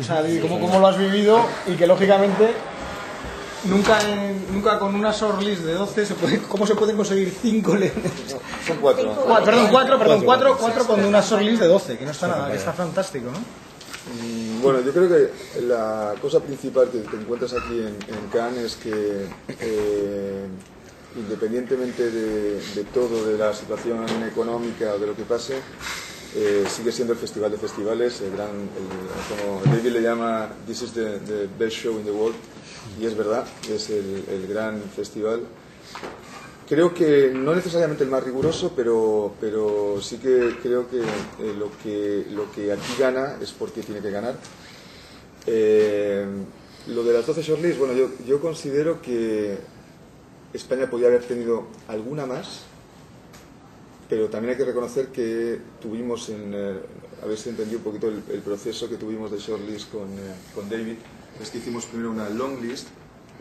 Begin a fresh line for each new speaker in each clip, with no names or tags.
O sea, cómo lo has vivido y que lógicamente nunca con una shortlist de 12 ¿cómo se pueden conseguir 5 leones?
Son 4.
Cuatro con una shortlist de 12, que no está nada, que está fantástico, ¿no?
Bueno, yo creo que la cosa principal que te encuentras aquí en Cannes es que independientemente de todo, de la situación económica o de lo que pase, sigue siendo el festival de festivales, como David le llama, this is the best show in the world, y es verdad, es el gran festival. Creo que no necesariamente el más riguroso, pero sí que creo que lo que aquí gana es porque tiene que ganar. Lo de las 12 shortlists, bueno, yo considero que España podría haber tenido alguna más, pero también hay que reconocer que tuvimos, habéis entendido un poquito el proceso que tuvimos de shortlist con David. Es que hicimos primero una long list,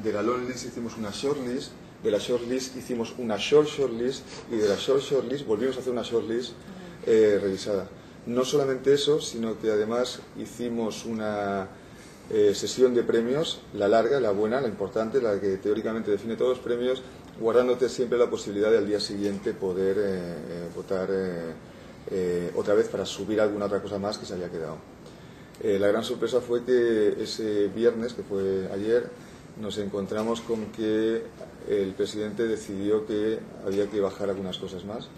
de la long list hicimos una shortlist, de la shortlist hicimos una shortlist y de la shortlist volvimos a hacer una shortlist revisada. No solamente eso, sino que además hicimos una sesión de premios, la larga, la buena, la importante, la que teóricamente define todos los premios, guardándote siempre la posibilidad de al día siguiente poder votar otra vez para subir alguna otra cosa más que se había quedado. La gran sorpresa fue que ese viernes, que fue ayer, nos encontramos con que el presidente decidió que había que bajar algunas cosas más.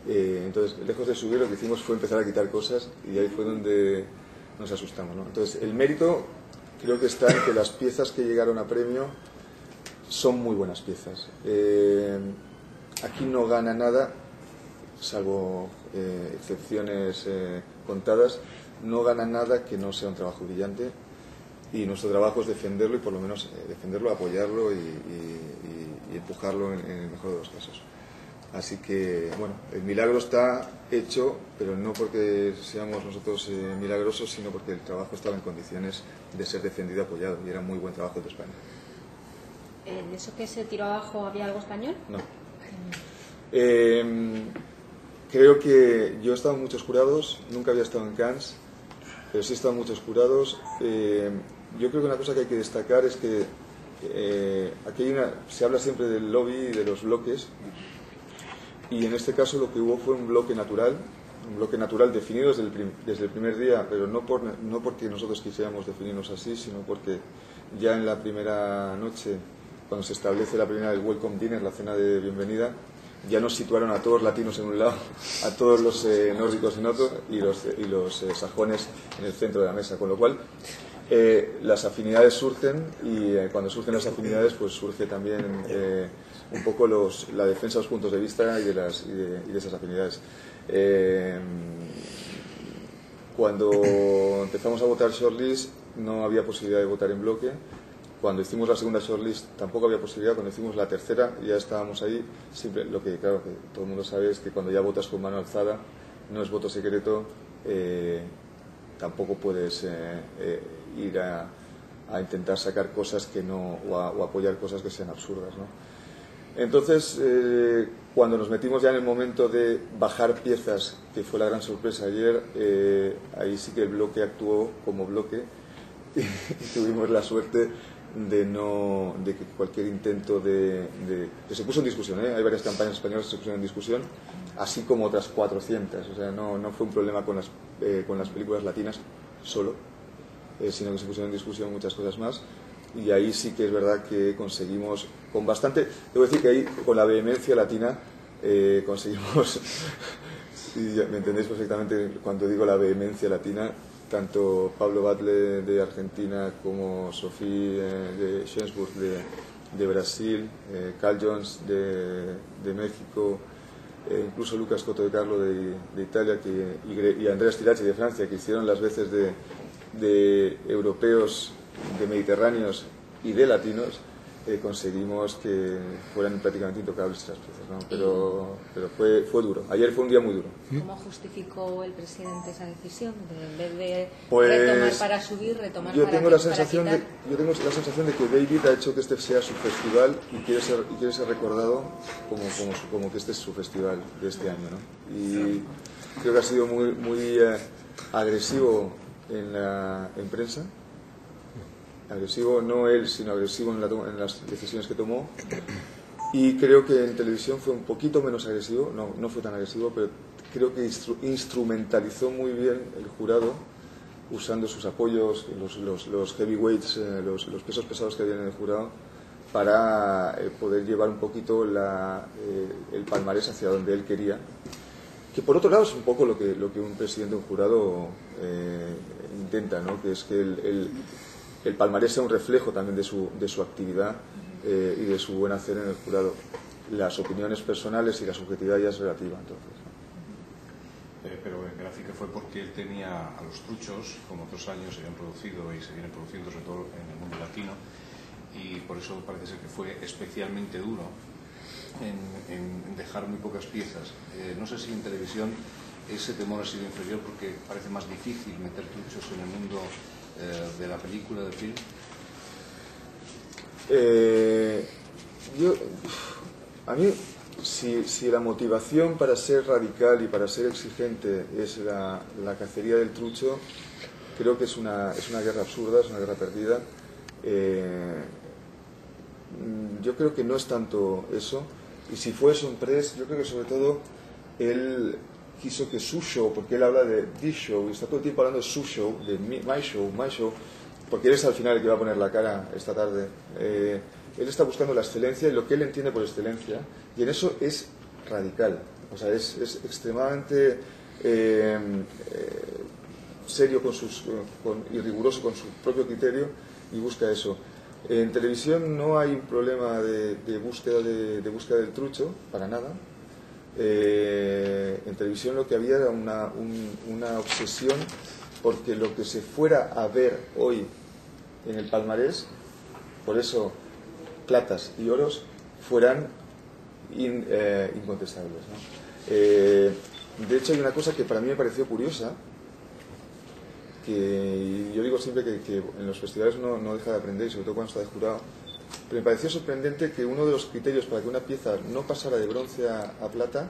Entonces, lejos de subir, lo que hicimos fue empezar a quitar cosas y ahí fue donde nos asustamos, ¿no? Entonces, el mérito creo que está en que las piezas que llegaron a premio son muy buenas piezas. Aquí no gana nada, salvo excepciones contadas, no gana nada que no sea un trabajo brillante, y nuestro trabajo es defenderlo y por lo menos defenderlo, apoyarlo y empujarlo en el mejor de los casos. Así que, bueno, el milagro está hecho, pero no porque seamos nosotros milagrosos, sino porque el trabajo estaba en condiciones de ser defendido y apoyado, y era muy buen trabajo de España.
¿En eso que se tiró abajo había algo español?
No. Creo que yo he estado en muchos jurados, nunca había estado en Cannes, pero sí he estado en muchos jurados. Yo creo que una cosa que hay que destacar es que aquí se habla siempre del lobby y de los bloques, y en este caso lo que hubo fue un bloque natural definido desde el primer día, pero no porque nosotros quisiéramos definirnos así, sino porque ya en la primera noche, cuando se establece el welcome dinner, la cena de bienvenida, ya nos situaron a todos latinos en un lado, a todos los nórdicos en otro y los sajones en el centro de la mesa, con lo cual las afinidades surgen, y cuando surgen las afinidades pues surge también un poco la defensa de los puntos de vista y de esas afinidades. Cuando empezamos a votar shortlist no había posibilidad de votar en bloque. Cuando hicimos la segunda shortlist tampoco había posibilidad. Cuando hicimos la tercera ya estábamos ahí. Siempre, lo que claro que todo el mundo sabe es que cuando ya votas con mano alzada, no es voto secreto, tampoco puedes ir a intentar sacar cosas que no, o apoyar cosas que sean absurdas, ¿no? Entonces, cuando nos metimos ya en el momento de bajar piezas, que fue la gran sorpresa ayer, ahí sí que el bloque actuó como bloque y tuvimos la suerte de que cualquier intento que se puso en discusión, hay varias campañas españolas que se pusieron en discusión, así como otras 400, o sea, no fue un problema con las películas latinas solo, sino que se pusieron en discusión muchas cosas más, y ahí sí que es verdad que conseguimos, con bastante, debo decir que ahí con la vehemencia latina conseguimos, si me entendéis perfectamente cuando digo la vehemencia latina, tanto Pablo Batlle de Argentina como Sophie de Schensburg de Brasil, Carl Jones de México, incluso Lucas Coto de Carlo de Italia y Andrea Stiracci de Francia, que hicieron las veces de europeos, de mediterráneos y de latinos, conseguimos que fueran prácticamente intocables esas piezas, ¿no? Pero fue duro. Ayer fue un día muy duro.
¿Cómo justificó el presidente esa decisión de, en vez de
pues,
retomar para subir, retomar para quitar?
Yo tengo la sensación de que David ha hecho que este sea su festival y quiere ser recordado como que este es su festival de este año, ¿no? Y creo que ha sido muy agresivo en prensa. Agresivo, no él, sino agresivo en las decisiones que tomó. Y creo que en televisión fue un poquito menos agresivo, no fue tan agresivo, pero creo que instrumentalizó muy bien el jurado, usando sus apoyos, los heavyweights, los pesos pesados que había en el jurado, para poder llevar un poquito el palmarés hacia donde él quería. Que por otro lado es un poco lo que un presidente de un jurado intenta, ¿no? Que es que el palmarés sea un reflejo también de su actividad y de su buen hacer en el jurado. Las opiniones personales y la subjetividad ya es relativa, entonces, ¿no?
Pero en gráfica fue porque él tenía a los truchos, como otros años se habían producido y se vienen produciendo sobre todo en el mundo latino, y por eso parece ser que fue especialmente duro en dejar muy pocas piezas. No sé si en televisión ese temor ha sido inferior porque parece más difícil meter truchos en el mundo de la película, del film.
A mí, si la motivación para ser radical y para ser exigente es la cacería del trucho, creo que es una guerra absurda, es una guerra perdida. Yo creo que no es tanto eso, y si fue eso en press, yo creo que sobre todo él quiso que su show, porque él habla de this show y está todo el tiempo hablando de su show, de my show, porque él es al final el que va a poner la cara esta tarde. Él está buscando la excelencia y lo que él entiende por excelencia, y en eso es radical, o sea, es extremadamente serio y riguroso con su propio criterio, y busca eso. En televisión no hay un problema de búsqueda del trucho, para nada. En televisión lo que había era una obsesión porque lo que se fuera a ver hoy en el palmarés, por eso platas y oros, fueran incontestables, ¿no? De hecho hay una cosa que para mí me pareció curiosa, que yo digo siempre que en los festivales no deja de aprender, y sobre todo cuando está de jurado, pero me pareció sorprendente que uno de los criterios para que una pieza no pasara de bronce a plata,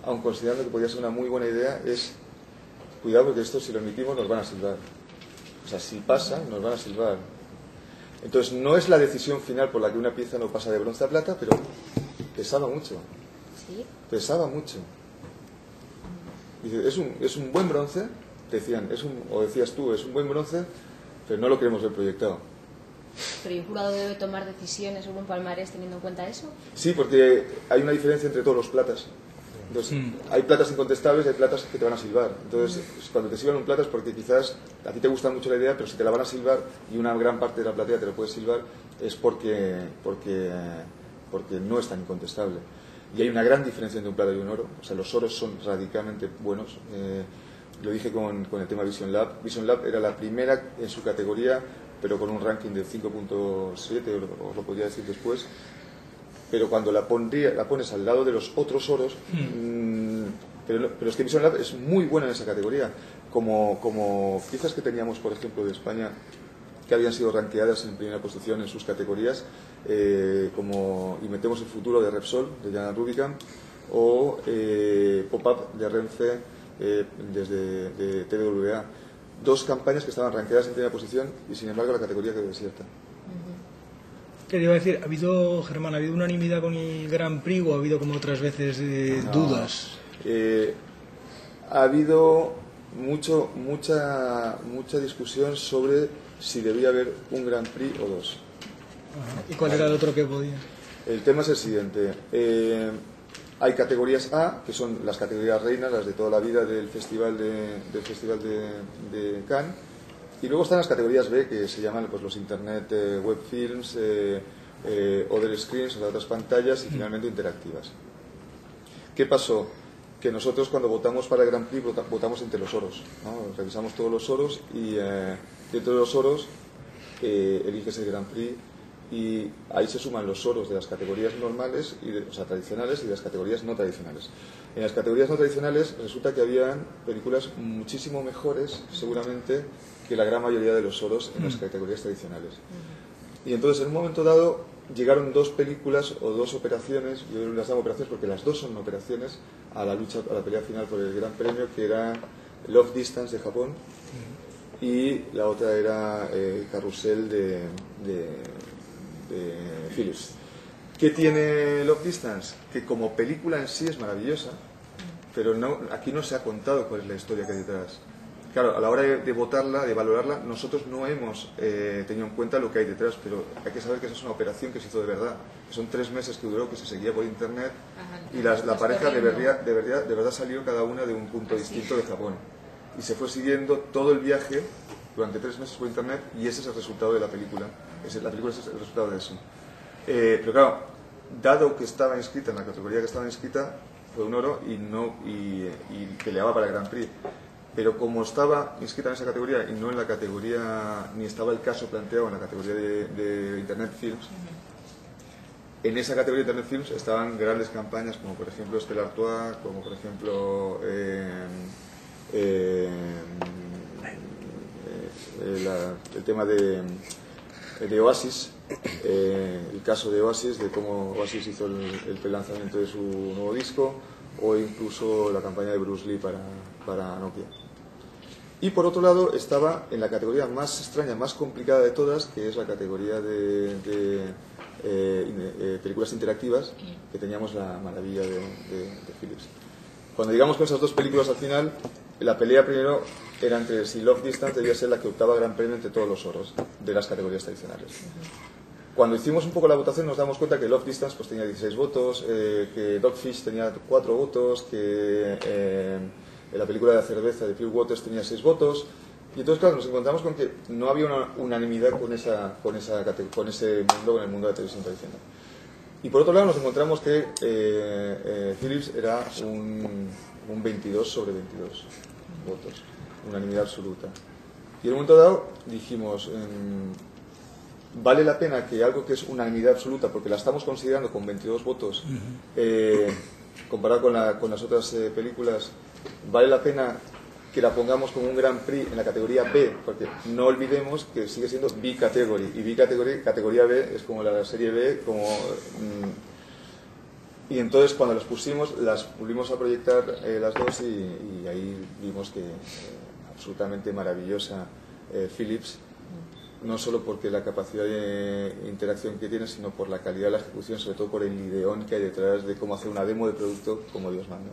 aun considerando que podría ser una muy buena idea, es cuidado porque esto si lo emitimos nos van a silbar. O sea, si pasa, nos van a silbar. Entonces no es la decisión final por la que una pieza no pasa de bronce a plata, pero pesaba mucho.
¿Sí?
Pesaba mucho. Dice, es un buen bronce, decían, o decías tú, es un buen bronce, pero no lo queremos ver proyectado.
¿Pero un jurado debe tomar decisiones sobre un palmarés teniendo en cuenta eso?
Sí, porque hay una diferencia entre todos los platas. Entonces, hay platas incontestables y hay platas que te van a silbar. Entonces, cuando te silban un plata es porque quizás a ti te gusta mucho la idea, pero si te la van a silbar y una gran parte de la platea te lo puede silbar, es porque no es tan incontestable. Y hay una gran diferencia entre un plata y un oro. O sea, los oros son radicalmente buenos. Lo dije con el tema Vision Lab. Vision Lab era la primera en su categoría, pero con un ranking de 5.7, os lo podría decir después. Pero cuando la pones al lado de los otros oros, pero es que Vision Lab es muy buena en esa categoría. Como piezas que teníamos, por ejemplo, de España, que habían sido rankeadas en primera posición en sus categorías, como Y metemos el futuro de Repsol, de Jan Rubicam, o Pop-Up de Renfe, de TWA. Dos campañas que estaban rankeadas en primera posición y sin embargo la categoría quedó desierta.
¿Qué te iba a decir? Germán, ¿ha habido unanimidad con el Grand Prix o ha habido como otras veces dudas?
Ha habido mucha discusión sobre si debía haber un Grand Prix o dos.
Ajá. ¿Y cuál era el otro que podía?
El tema es el siguiente. Hay categorías A, que son las categorías reinas, las de toda la vida del Festival de Cannes, y luego están las categorías B, que se llaman pues, los Internet Web Films, Other Screens, o sea, otras pantallas, y finalmente interactivas. ¿Qué pasó? Que nosotros cuando votamos para el Grand Prix votamos entre los oros, ¿no? Revisamos todos los oros y dentro de los oros eliges el Grand Prix, y ahí se suman los oros de las categorías normales, o sea, tradicionales, y de las categorías no tradicionales. En las categorías no tradicionales resulta que habían películas muchísimo mejores, seguramente, que la gran mayoría de los oros en las categorías tradicionales. Y entonces, en un momento dado, llegaron dos películas o dos operaciones, yo las llamo operaciones porque las dos son operaciones, a la pelea final por el Gran Premio, que era Love Distance de Japón y la otra era Carrusel de Philips. ¿Qué tiene Long Distance? Que como película en sí es maravillosa, pero no, aquí no se ha contado cuál es la historia que hay detrás. Claro, a la hora de votarla, de valorarla, nosotros no hemos tenido en cuenta lo que hay detrás, pero hay que saber que esa es una operación que se hizo de verdad. Son 3 meses que duró, que se seguía por internet, y la pareja de verdad salió cada una de un punto distinto de Japón. Y se fue siguiendo todo el viaje durante 3 meses por internet, y ese es el resultado de la película. La película es el resultado de eso. Pero claro, dado que estaba inscrita en la categoría que estaba inscrita, fue un oro y peleaba para el Grand Prix. Pero como estaba inscrita en esa categoría y no en la categoría, ni estaba el caso planteado en la categoría de Internet Films, en esa categoría de Internet Films estaban grandes campañas como por ejemplo Stella Artois, como por ejemplo el tema de Oasis, el caso de Oasis, de cómo Oasis hizo el prelanzamiento de su nuevo disco, o incluso la campaña de Bruce Lee para Nokia. Y por otro lado estaba en la categoría más extraña, más complicada de todas, que es la categoría de películas interactivas, que teníamos la maravilla de Philips. Cuando llegamos con esas dos películas al final, la pelea primero era entre si Long Distance debía ser la que optaba gran premio entre todos los oros de las categorías tradicionales. Cuando hicimos un poco la votación nos damos cuenta que Long Distance pues, tenía 16 votos, que Dogfish tenía 4 votos, que la película de la cerveza de Phil Waters tenía 6 votos, y entonces claro, nos encontramos con que no había una unanimidad con ese mundo, con el mundo de la televisión tradicional. Y por otro lado nos encontramos que Philips era un 22 sobre 22 votos, unanimidad absoluta. Y en un momento dado dijimos, vale la pena que algo que es unanimidad absoluta, porque la estamos considerando con 22 votos, comparado con las otras películas, vale la pena que la pongamos como un Grand Prix en la categoría B, porque no olvidemos que sigue siendo B-Category, y B-Category, categoría B, es como la serie B, y entonces cuando las pusimos, las volvimos a proyectar las dos, y ahí vimos que absolutamente maravillosa Philips, no solo porque la capacidad de interacción que tiene, sino por la calidad de la ejecución, sobre todo por el ideón que hay detrás de cómo hacer una demo de producto como Dios manda.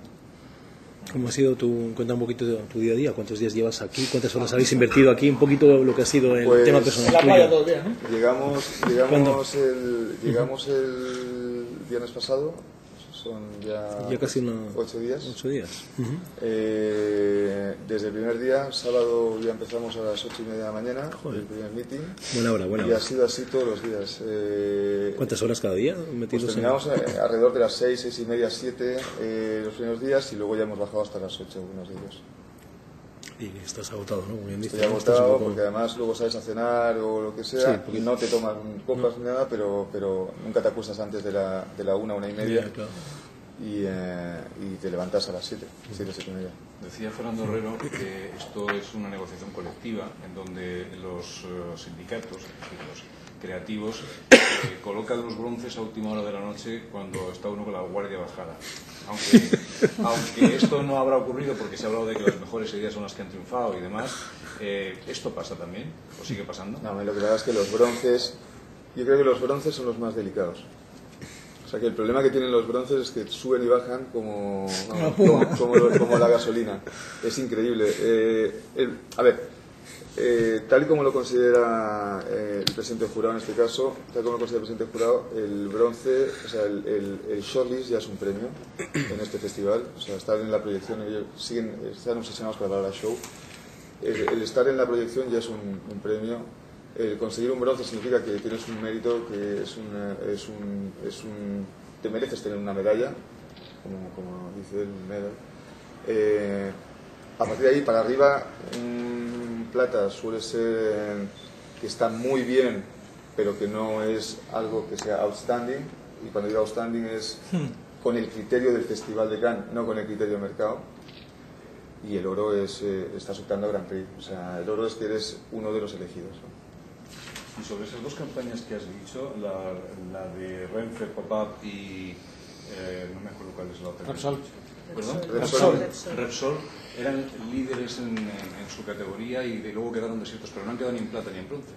¿Cómo ha sido cuenta un poquito de tu día a día? ¿Cuántos días llevas aquí? ¿Cuántas horas habéis invertido aquí? Un poquito lo que ha sido el tema personal
la playa
tuyo.
todo el día, ¿no?
Llegamos el viernes pasado, son ya
casi
8 días.
8 días.
Desde el primer día, sábado ya empezamos a las 8:30 de la mañana, el primer meeting.
Buena hora.
Y ha sido así todos los días.
¿Cuántas horas cada día?
Pues terminamos alrededor de las 6, 6:30, 7 los primeros días, y luego ya hemos bajado hasta las 8 algunos de ellos.
Y estás agotado, ¿no? Muy bien dicho.
Estoy agotado porque además luego sales a cenar o lo que sea,
sí, porque...
y no te tomas copas ni nada, pero nunca te acuestas antes de la 1:30.
Claro.
Y te levantas a las 7:30.
Decía Fernando Herrero que esto es una negociación colectiva en donde los sindicatos, los creativos, colocan los bronces a última hora de la noche cuando está uno con la guardia bajada. Aunque esto no habrá ocurrido porque se ha hablado de que las mejores ideas son las que han triunfado y demás, ¿esto pasa también? ¿O sigue pasando?
No, lo que pasa es que los bronces, yo creo que los bronces son los más delicados. O sea que el problema que tienen los bronces es que suben y bajan como la gasolina. Es increíble. Tal y como lo considera el presidente del jurado en este caso, el bronce, o sea, el shortlist ya es un premio en este festival. O sea, estar en la proyección, ellos están obsesionados para dar al show. El estar en la proyección ya es un premio. El conseguir un bronce significa que tienes un mérito, que te mereces tener una medalla, como dice el medal. A partir de ahí para arriba, plata suele ser que está muy bien, pero que no es algo que sea outstanding, y cuando digo outstanding es con el criterio del Festival de Cannes, no con el criterio del mercado. Y el oro estás optando a Grand Prix, o sea, el oro es que eres uno de los elegidos, ¿no?
Y sobre esas dos campañas que has dicho, la de Renfe, Pop-Up y no me acuerdo cuál es la otra. Repsol eran líderes en su categoría y luego quedaron desiertos, pero no han quedado ni en plata ni en bronce.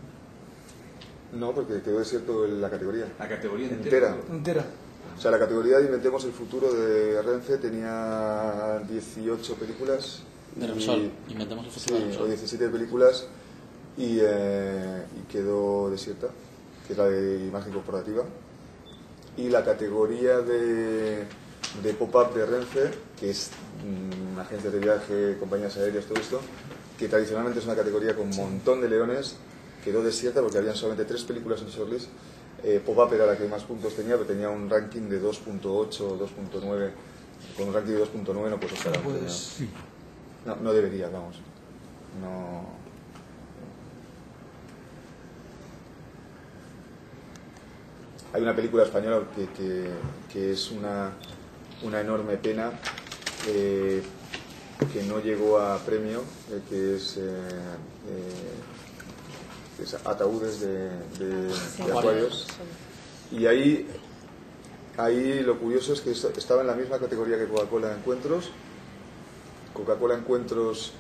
No, porque quedó desierto la categoría.
La categoría entera.
O sea, la categoría de Inventemos el Futuro de Renfe tenía 18 películas.
De Repsol, Inventemos el Futuro.
Sí, o 17 películas y quedó desierta, que es la de imagen corporativa. Y la categoría de pop-up de Renfe, que es agencias de viaje, compañías aéreas, todo esto, que tradicionalmente es una categoría con un montón de leones, quedó desierta porque habían solamente 3 películas en shortlist. Pop-up era la que más puntos tenía, pero tenía un ranking de 2.8 o 2.9. Con un ranking de 2.9 no puedes estar. No debería, vamos. No. Hay una película española que es una enorme pena, que no llegó a premio, que es Ataúdes de Acuarios. Y ahí lo curioso es que estaba en la misma categoría que Coca-Cola Encuentros. Coca-Cola Encuentros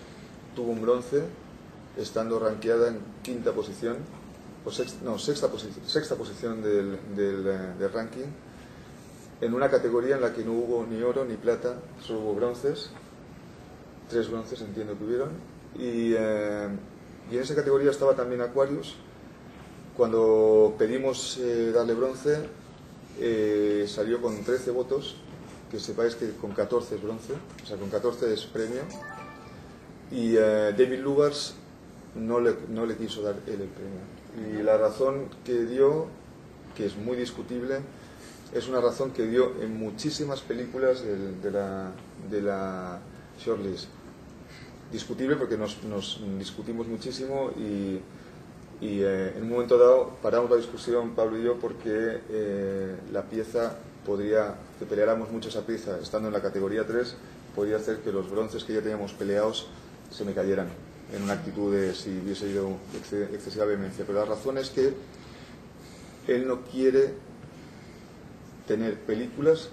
tuvo un bronce, estando rankeada en quinta posición, o sexta posición del ranking, en una categoría en la que no hubo ni oro ni plata, solo hubo bronces, 3 bronces entiendo que hubieron, y en esa categoría estaba también Aquarius. Cuando pedimos darle bronce, salió con 13 votos, que sepáis que con 14 es bronce, o sea, con 14 es premio, y David Lugars no le quiso dar él el premio. Y la razón que dio, que es muy discutible, es una razón que dio en muchísimas películas de la shortlist. Discutible porque nos discutimos muchísimo y en un momento dado paramos la discusión, Pablo y yo, porque la pieza que peleáramos mucho esa pieza estando en la categoría 3, podría hacer que los bronces que ya teníamos peleados se me cayeran en una actitud de si hubiese ido excesiva vehemencia. Pero la razón es que él no quiere tener películas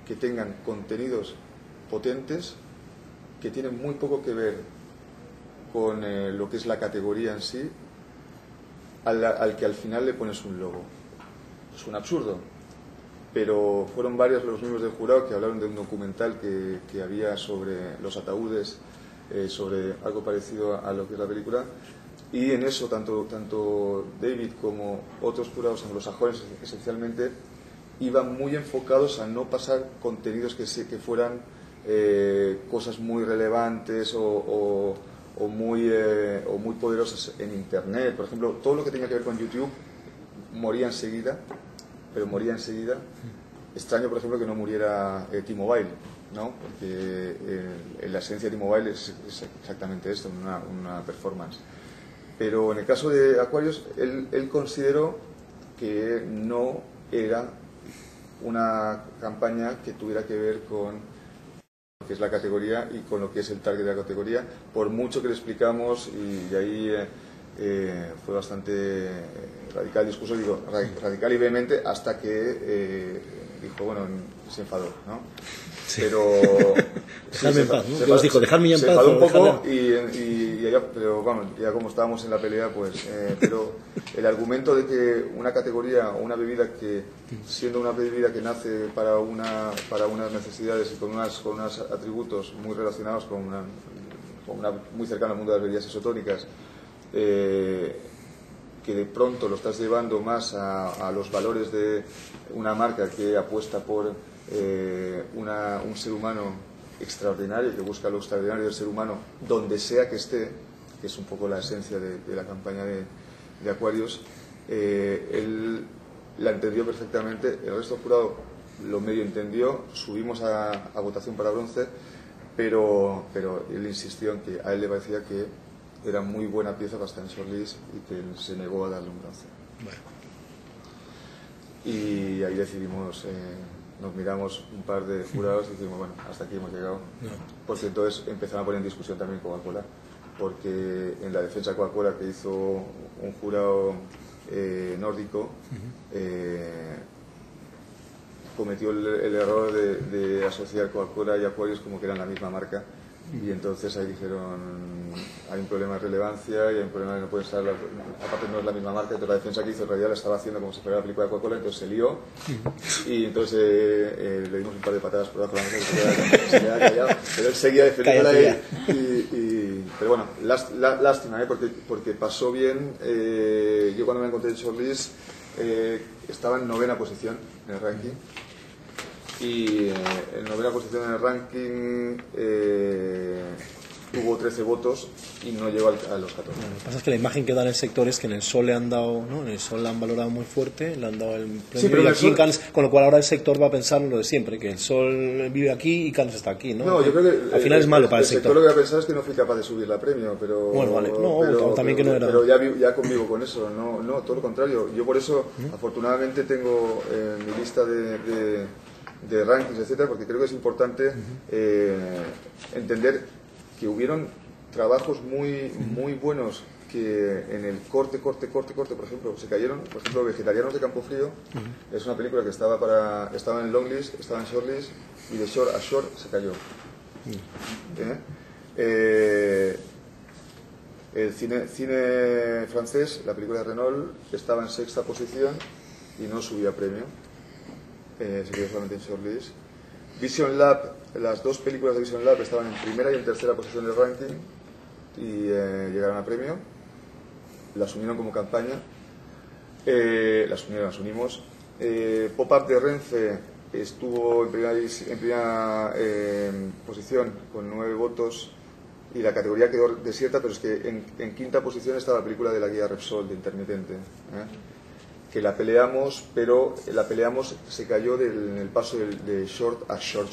que tengan contenidos potentes que tienen muy poco que ver con lo que es la categoría en sí, al que al final le pones un logo. Es un absurdo, pero fueron varios los miembros del jurado que hablaron de un documental que había sobre los ataúdes, sobre algo parecido a lo que es la película, y en eso tanto David como otros jurados anglosajones esencialmente iban muy enfocados a no pasar contenidos que fueran cosas muy relevantes o muy poderosas en Internet. Por ejemplo, todo lo que tenía que ver con YouTube moría enseguida. Extraño, por ejemplo, que no muriera T-Mobile, ¿no? Porque la esencia de T-Mobile es exactamente esto, una performance. Pero en el caso de Aquarius, él consideró que no era una campaña que tuviera que ver con lo que es la categoría y con lo que es el target de la categoría, por mucho que le explicamos, y ahí fue bastante radical el discurso, digo, radical y vehemente, hasta que dijo, bueno, se enfadó, ¿no?
Sí.
Pero
dejadme en paz, ¿no? Os dijo, dejadme ya en paz.
Se enfadó un poco pero vamos, ya como estábamos en la pelea, pues pero el argumento de que una categoría o una bebida que, siendo una bebida que nace para unas necesidades y con unos atributos muy relacionados con una muy cercana al mundo de las bebidas isotónicas, que de pronto lo estás llevando más a los valores de una marca que apuesta por un ser humano extraordinario, que busca lo extraordinario del ser humano donde sea que esté, que es un poco la esencia de la campaña de Aquarius. Él la entendió perfectamente, el resto del jurado lo medio entendió, subimos a votación para bronce, pero él insistió en que a él le parecía que era muy buena pieza para estar en shortlist y que él se negó a darle un bronce.
Bueno.
Y ahí decidimos, nos miramos un par de jurados y dijimos, bueno, hasta aquí hemos llegado.
No.
Porque entonces empezaron a poner en discusión también Coca-Cola, porque en la defensa de Coca-Cola que hizo un jurado nórdico, cometió el error de asociar Coca-Cola y Aquarius como que eran la misma marca, y entonces ahí dijeron hay un problema de relevancia y hay un problema de no puede estar, aparte no es la misma marca, entonces la defensa que hizo en realidad la estaba haciendo como si fuera la película de Coca-Cola, entonces se lió y entonces le dimos un par de patadas por debajo de la mesa y se quedaba callado, pero él seguía defendiéndola ahí pero bueno, lástima, porque pasó bien. Yo cuando me encontré en shortlist estaba en 9ª posición en el ranking, y en 9ª posición en el ranking tuvo 13 votos y no llegó a los 14.
Bueno, lo que pasa es que la imagen que da en el sector es que en el Sol le han dado, ¿no? En el Sol le han valorado muy fuerte, le han dado el premio,
sí, pero
y aquí
en
Cannes, con lo cual ahora el sector va a pensar lo de siempre, que el Sol vive aquí y Cannes está aquí, ¿no?
No, yo creo que
al final es malo para el sector.
Lo que voy a pensar es que no fui capaz de subir la premio, pero
bueno, vale, no, también que no era.
Pero ya convivo con eso, no, todo lo contrario. Yo por eso, afortunadamente, tengo mi lista de rankings, etcétera, porque creo que es importante entender que hubieron trabajos muy buenos que en el corte, por ejemplo, se cayeron. Por ejemplo, Vegetarianos de Campofrío es una película que estaba en longlist, estaba en shortlist, y de short a short se cayó. El cine francés, la película de Renault, estaba en 6ª posición y no subía premio, se quedó solamente en shortlist. Vision Lab, las dos películas de Vision Lab estaban en 1ª y en 3ª posición del ranking y llegaron a premio. La asumieron como campaña, las unimos. Pop-Up de Renfe estuvo en primera posición con 9 votos y la categoría quedó desierta, pero es que en 5ª posición estaba la película de la guía Repsol, de Intermitente, que la peleamos, pero se cayó en el paso de short a short.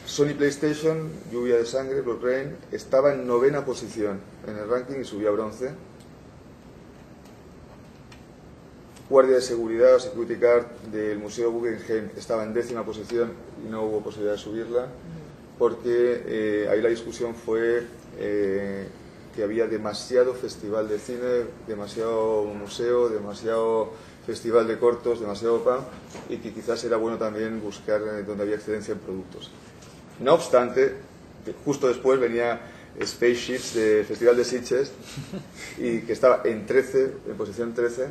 Sony PlayStation, Lluvia de Sangre, Blood Rain, estaba en 9ª posición en el ranking y subió a bronce. Guardia de Seguridad o Security Guard del Museo Guggenheim estaba en 10ª posición y no hubo posibilidad de subirla, porque ahí la discusión fue que había demasiado festival de cine, demasiado museo, demasiado festival de cortos, demasiado PAM, y que quizás era bueno también buscar donde había excedencia en productos. No obstante, justo después venía Spaceships de Festival de Sitges, y que estaba en posición 13,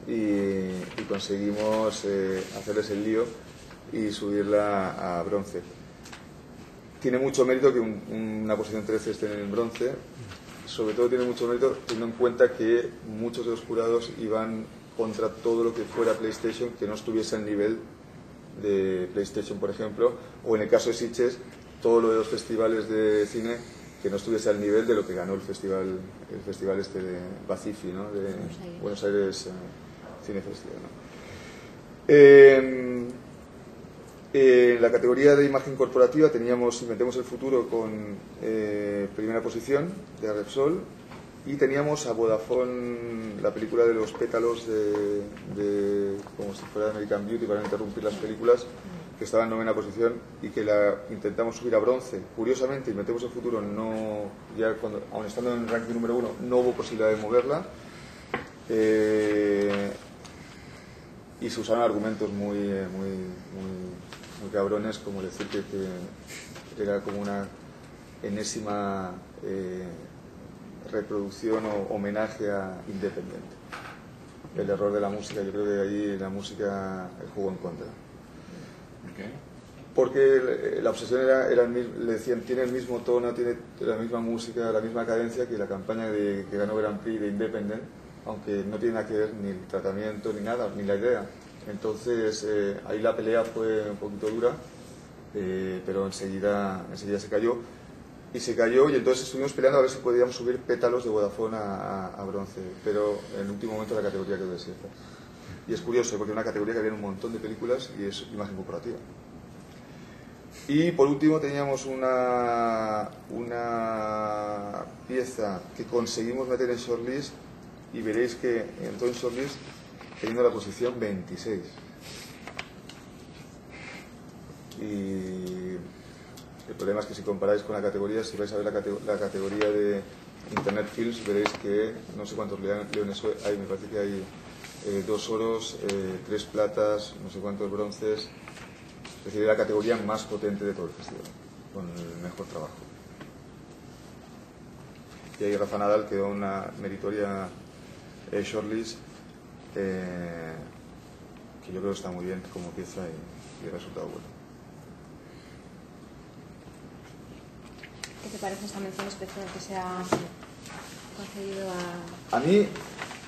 y conseguimos hacerles el lío y subirla a bronce. Tiene mucho mérito que una posición 13 esté en bronce, sobre todo tiene mucho mérito teniendo en cuenta que muchos de los jurados iban contra todo lo que fuera PlayStation, que no estuviese al nivel de PlayStation, por ejemplo, o en el caso de Sitges, todo lo de los festivales de cine que no estuviese al nivel de lo que ganó el festival este de Bacifi, ¿no? De Buenos Aires Cine Festival, ¿no? En la categoría de imagen corporativa teníamos Inventemos el Futuro con primera posición de Repsol, y teníamos a Vodafone, la película de los pétalos de como si fuera American Beauty, para no interrumpir las películas, que estaba en 9ª posición y que la intentamos subir a bronce. Curiosamente, Inventemos el Futuro no, ya aun estando en el ranking número 1, no hubo posibilidad de moverla, y se usaron argumentos muy cabrones, como decir que era como una enésima reproducción o homenaje a Independiente. El error de la música, yo creo que ahí la música jugó en contra. Porque la obsesión era le decían, tiene el mismo tono, tiene la misma música, la misma cadencia que la campaña que ganó Grand Prix de Independent, aunque no tiene nada que ver ni el tratamiento ni nada, ni la idea. Entonces ahí la pelea fue un poquito dura, pero enseguida se cayó. Y entonces estuvimos peleando a ver si podíamos subir pétalos de Vodafone a bronce, pero en el último momento la categoría quedó desierta. Y es curioso, porque es una categoría que había un montón de películas y es imagen corporativa. Y por último teníamos una pieza que conseguimos meter en shortlist, y veréis que entró en shortlist teniendo la posición 26. Y el problema es que si comparáis con la categoría, si vais a ver la categoría de Internet Films, veréis que no sé cuántos leones hay, me parece que hay 2 oros, 3 platas, no sé cuántos bronces. Es decir, la categoría más potente de todo el festival, con el mejor trabajo. Y ahí Rafa Nadal quedó una meritoria shortlist que yo creo que está muy bien como pieza y el resultado bueno.
¿Qué te parece esta mención especial que se ha concedido a...?
A mí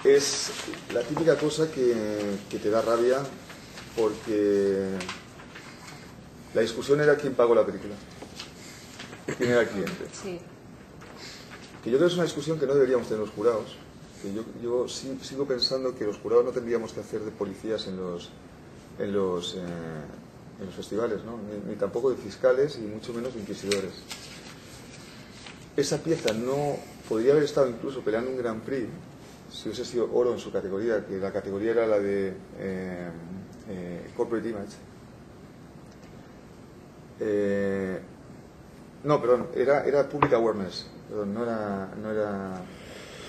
es la típica cosa que te da rabia, porque la discusión era quién pagó la película, quién era el cliente.
Sí.
Que yo creo que es una discusión que no deberíamos tener los jurados, que yo sigo pensando que los jurados no tendríamos que hacer de policías en los festivales, ¿no? Ni tampoco de fiscales y mucho menos de inquisidores. Esa pieza no podría haber estado incluso peleando un Grand Prix si hubiese sido oro en su categoría, que la categoría era la de Corporate Image. No, perdón, era Public Awareness, perdón, no era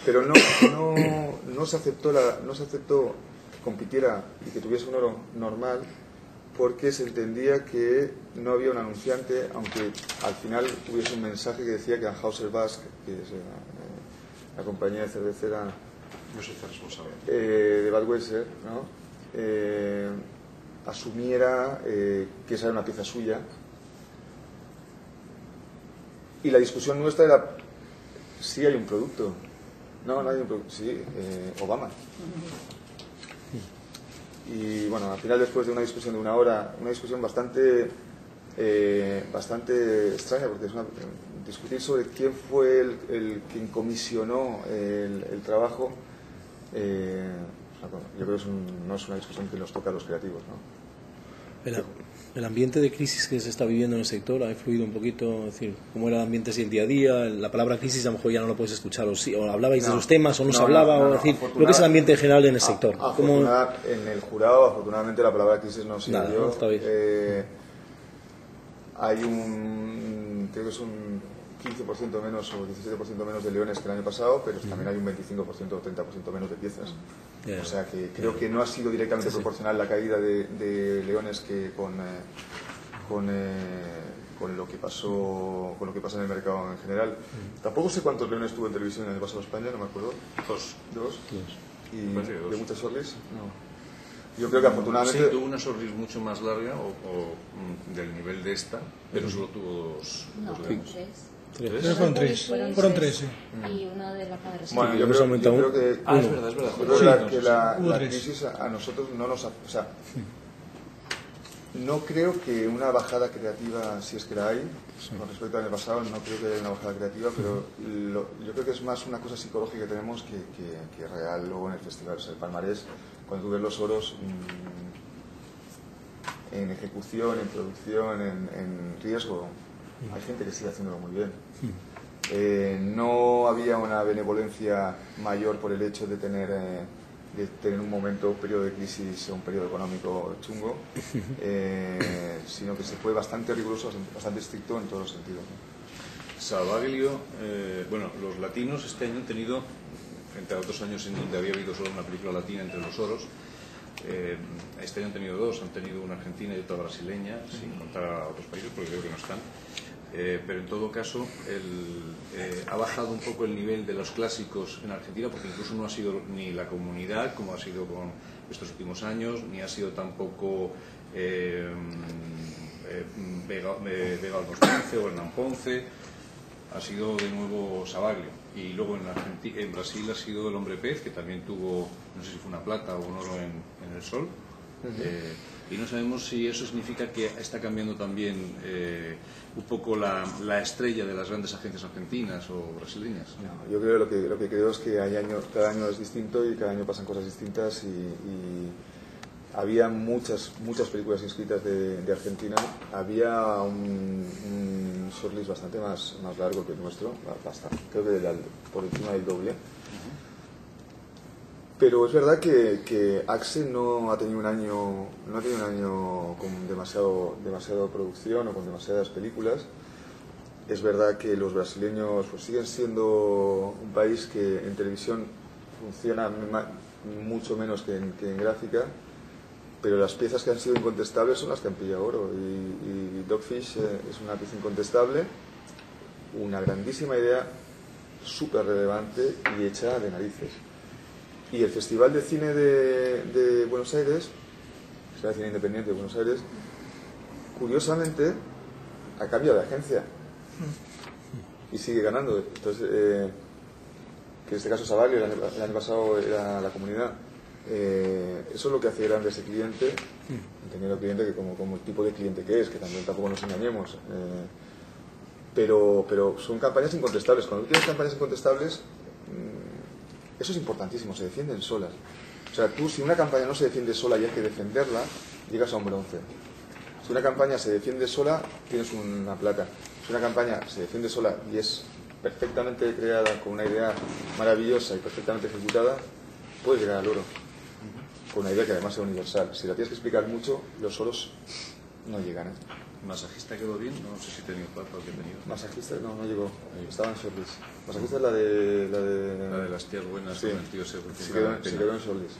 pero no se aceptó que compitiera y que tuviese un oro normal, porque se entendía que no había un anunciante, aunque al final hubiese un mensaje que decía que Anheuser-Busch, que es la compañía de cervecera de Budweiser, ¿no? Asumiera que esa era una pieza suya. Y la discusión nuestra era: sí hay un producto. No hay un producto. Sí, Obama. Y bueno, al final, después de una discusión de 1 hora, una discusión bastante extraña, porque es discutir sobre quién fue el quien comisionó el trabajo, yo creo que no es una discusión que nos toca a los creativos, ¿no?
El ambiente de crisis que se está viviendo en el sector ha influido un poquito, es decir, cómo era el ambiente así en día a día. La palabra crisis a lo mejor ya no lo puedes escuchar, o hablabais de esos temas o no se hablaba, o decir, lo que es el ambiente en general en el sector.
En el jurado, afortunadamente, la palabra crisis no se dio. Hay creo que es un 15% menos o 17% menos de leones que el año pasado, pero también hay un 25% o 30% menos de piezas. O sea que creo que no ha sido directamente proporcional la caída de leones que con lo que pasó en el mercado en general. Tampoco sé cuántos leones tuvo en televisión el año pasado en España, no me acuerdo. Dos. Y de muchas shortlists, no. Yo creo que afortunadamente...
Sí, tuvo una shortlist mucho más larga del nivel de esta, pero solo tuvo dos leones.
Fueron tres, sí.
Y uno de la padre.
Bueno, yo creo que...
es verdad.
Yo creo que la crisis a nosotros no nos... O sea, no creo que una bajada creativa, si es que la hay, con respecto al año pasado, no creo que haya una bajada creativa, pero yo creo que es más una cosa psicológica que tenemos que real luego en el festival. O sea, el palmarés, cuando tú ves los oros en ejecución, en producción, en riesgo, hay gente que sigue haciéndolo muy bien. No había una benevolencia mayor por el hecho de tener un periodo de crisis o un periodo económico chungo, sino que se fue bastante riguroso, bastante estricto en todos los sentidos, ¿no?
Savaglio, bueno, los latinos este año han tenido, frente a otros años en donde había habido solo una película latina entre los oros, este año han tenido dos, han tenido una argentina y otra brasileña, sin contar a otros países porque creo que no están. Pero en todo caso ha bajado un poco el nivel de los clásicos en Argentina, porque incluso no ha sido ni la comunidad como ha sido con estos últimos años, ni ha sido tampoco Vega 2015 o Hernán Ponce, ha sido de nuevo Savaglio. Y luego en Brasil ha sido El Hombre Pez, que también tuvo, no sé si fue una plata o un oro en El Sol. Y no sabemos si eso significa que está cambiando también un poco la estrella de las grandes agencias argentinas o brasileñas.
No, yo creo que lo que creo es que cada año es distinto y cada año pasan cosas distintas, y había muchas películas inscritas de Argentina. Había un shortlist bastante más largo que el nuestro, creo que por encima del doble. Pero es verdad que Axel no ha tenido un año con demasiada producción o con demasiadas películas. Es verdad que los brasileños pues siguen siendo un país que en televisión funciona mucho menos que en gráfica, pero las piezas que han sido incontestables son las que han pillado oro, y Dogfish es una pieza incontestable, una grandísima idea, súper relevante y hecha de narices. Y el Festival de Cine de Buenos Aires, Festival de Cine Independiente de Buenos Aires, curiosamente ha cambiado de agencia y sigue ganando. Entonces, que en este caso Savaglio, el año pasado era La Comunidad. Eso es lo que hace grande a ese cliente, entendiendo al cliente que como el tipo de cliente que es, que tampoco nos engañemos. Pero son campañas incontestables. Cuando tú tienes campañas incontestables, eso es importantísimo, se defienden solas. O sea, tú, si una campaña no se defiende sola y hay que defenderla, llegas a un bronce. Si una campaña se defiende sola, tienes una plata. Si una campaña se defiende sola y es perfectamente creada, con una idea maravillosa y perfectamente ejecutada, puedes llegar al oro. Con una idea que además sea universal. Si la tienes que explicar mucho, los oros no llegan.
¿Masajista quedó bien? No sé si he tenido cuatro que he tenido.
Masajista no llegó. Estaba en shortlist. Masajista es la de...
La de las tías buenas,
sí.
con el tío ese.
Sí quedó en shortlist.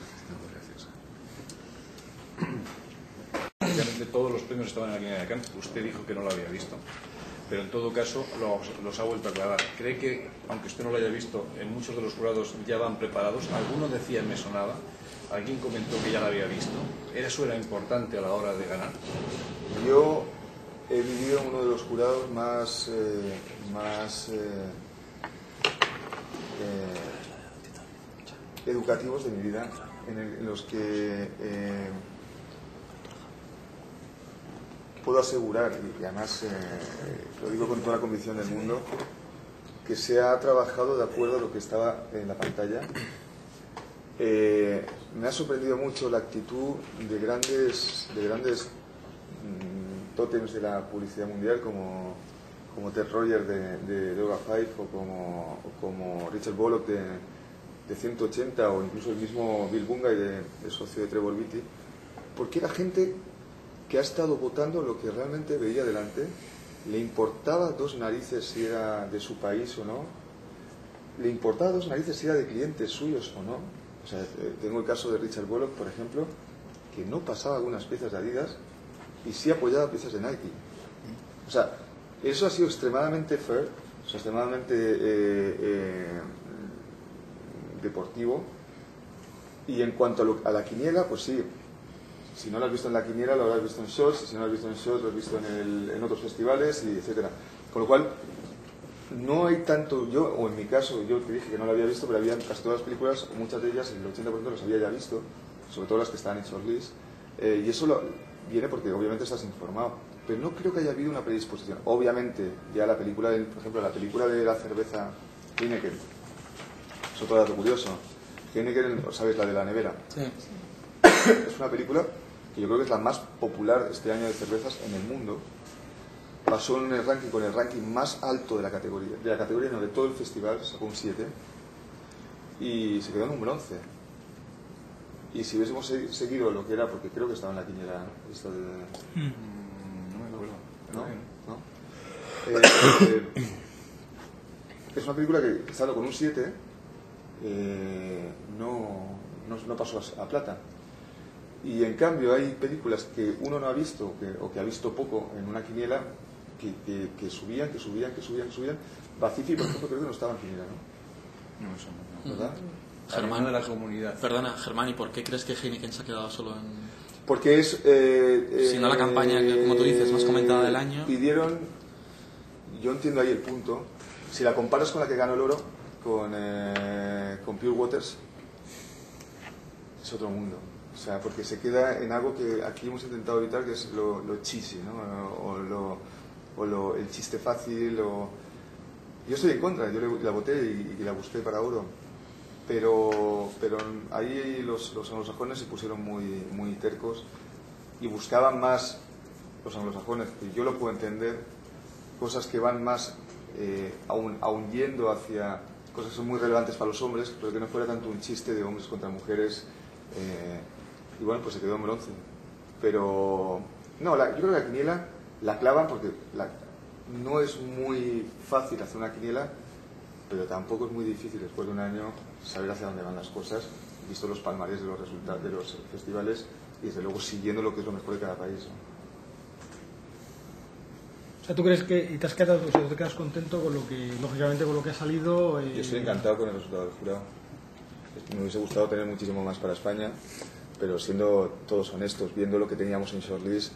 Obviamente todos los premios estaban en la línea de Cannes. Usted dijo que no lo había visto, pero en todo caso los ha vuelto a aclarar. ¿Cree que, aunque usted no lo haya visto, en muchos de los jurados ya van preparados? Alguno decía me sonaba, alguien comentó que ya lo había visto. ¿Eso era importante a la hora de ganar?
Yo he vivido uno de los jurados más educativos de mi vida, en los que puedo asegurar, y además lo digo con toda la convicción del mundo, que se ha trabajado de acuerdo a lo que estaba en la pantalla. Me ha sorprendido mucho la actitud de grandes tótems de la publicidad mundial como Ted Rogers de Yoga 5 o como Richard Bullock de 180, o incluso el mismo Bill Bungay, de socio de Trevor Beatty, porque era gente que ha estado votando lo que realmente veía delante, le importaba dos narices si era de su país o no, le importaba dos narices si era de clientes suyos o no. O sea, tengo el caso de Richard Bullock, por ejemplo, que no pasaba algunas piezas de Adidas y sí apoyaba piezas de Nike. O sea, eso ha sido extremadamente fair, o sea, extremadamente deportivo. Y en cuanto a la quiniela, pues sí, si no lo has visto en la quiniela, lo habrás visto en Shorts, y si no lo has visto en Shorts, lo has visto en otros festivales, y etcétera. Con lo cual, no hay tanto, yo, o en mi caso, yo te dije que no lo había visto, pero había casi todas las películas, muchas de ellas, el 80% las había ya visto, sobre todo las que están en shortlist, y eso viene porque obviamente estás informado, pero no creo que haya habido una predisposición. Obviamente, ya la película, por ejemplo, la película de la cerveza Heineken, es otro dato curioso. Heineken, ¿sabes? La de la nevera.
Sí.
Es una película que yo creo que es la más popular este año de cervezas en el mundo. Pasó en el ranking, con el ranking más alto de la categoría no, de todo el festival, sacó un 7 y se quedó en un bronce. Y si hubiésemos seguido lo que era, porque creo que estaba en la quiniela esta de...
No me acuerdo.
¿No? Es una película que, estando con un 7, no pasó a plata. Y en cambio hay películas que uno no ha visto o que ha visto poco en una quiniela que subían. Pacific, por ejemplo, creo que no estaba en quiniela, ¿no?
No, eso no.
¿Verdad?
Germán,
de la comunidad.
Perdona, Germán, ¿y por qué crees que Heineken se ha quedado solo en...?
Porque es...
si no la campaña, que, como tú dices, más comentada del año...
Pidieron... Yo entiendo ahí el punto. Si la comparas con la que ganó el oro, con Pure Waters, es otro mundo. O sea, porque se queda en algo que aquí hemos intentado evitar, que es lo cheesy, ¿no? O el chiste fácil. Yo estoy en contra, yo la voté y la busqué para oro. Pero ahí los anglosajones se pusieron muy tercos y buscaban más, los anglosajones, que yo lo puedo entender, cosas que van más aún yendo hacia cosas que son muy relevantes para los hombres, pero que no fuera tanto un chiste de hombres contra mujeres. Y bueno, pues se quedó en bronce. Pero no, yo creo que la quiniela la clavan porque no es muy fácil hacer una quiniela, pero tampoco es muy difícil después de un año saber hacia dónde van las cosas. visto los palmares de los resultados de los festivales y desde luego siguiendo lo que es lo mejor de cada país, ¿no?
O sea, ¿tú crees que y te has quedado, o sea, te quedas contento con lo que, lógicamente, con lo que ha salido?
Yo estoy encantado con el resultado del jurado. Me hubiese gustado tener muchísimo más para España, pero siendo todos honestos, viendo lo que teníamos en shortlist,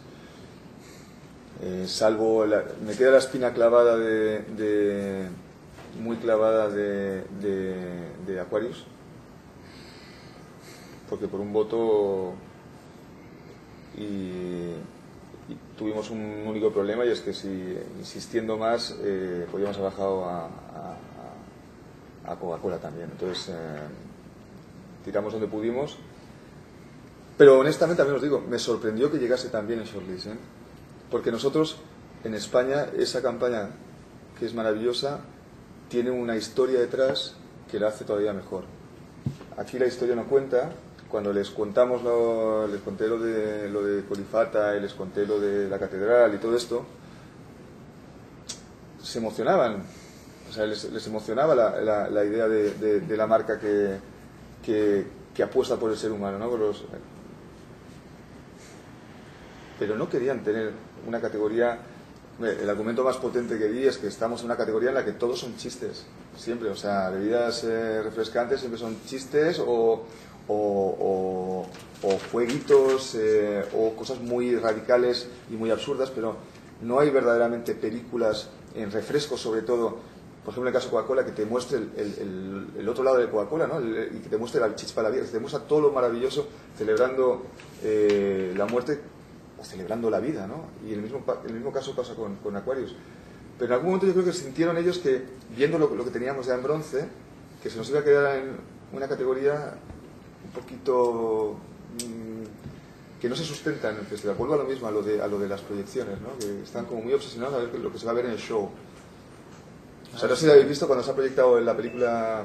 salvo me queda la espina clavada muy clavada de Aquarius, porque por un voto y tuvimos un único problema, y es que si insistiendo más podíamos haber bajado a Coca-Cola también. Entonces tiramos donde pudimos, pero honestamente también os digo, me sorprendió que llegase también en shortlist, porque nosotros en España esa campaña, que es maravillosa, tiene una historia detrás que la hace todavía mejor. Aquí la historia no cuenta. Cuando les contamos les conté lo de Colifata y les conté lo de la catedral y todo esto, se emocionaban. O sea, les emocionaba la idea de la marca que apuesta por el ser humano, ¿no? Pero no querían tener una categoría. El argumento más potente que vi es que estamos en una categoría en la que todos son chistes, siempre. O sea, bebidas refrescantes siempre son chistes o jueguitos o cosas muy radicales y muy absurdas, pero no hay verdaderamente películas en refrescos, sobre todo, por ejemplo en el caso de Coca-Cola, que te muestre el otro lado de Coca-Cola, ¿no? Y que te muestre la chispa de la vida, que te muestra todo lo maravilloso celebrando la muerte o celebrando la vida, ¿no? Y el mismo caso pasa con Aquarius. Pero en algún momento yo creo que sintieron ellos que, viendo lo que teníamos ya en bronce, que se nos iba a quedar en una categoría un poquito que no se sustenta en el festival. Vuelvo a lo mismo, a lo de las proyecciones, ¿no? Que están como muy obsesionados a ver lo que se va a ver en el show. O sea, no sé si habéis visto cuando se ha proyectado en la película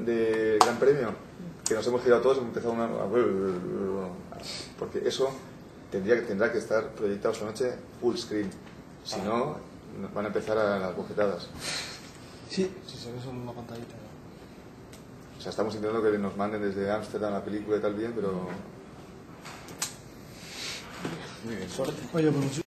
de Gran Premio, que nos hemos girado todos y hemos empezado porque eso tendrá que estar proyectado esta noche full screen. Si no, van a empezar a las bofetadas.
Sí, si se ve solo una pantallita.
O sea, estamos intentando que nos manden desde Ámsterdam la película y tal bien, pero...
Oye, pues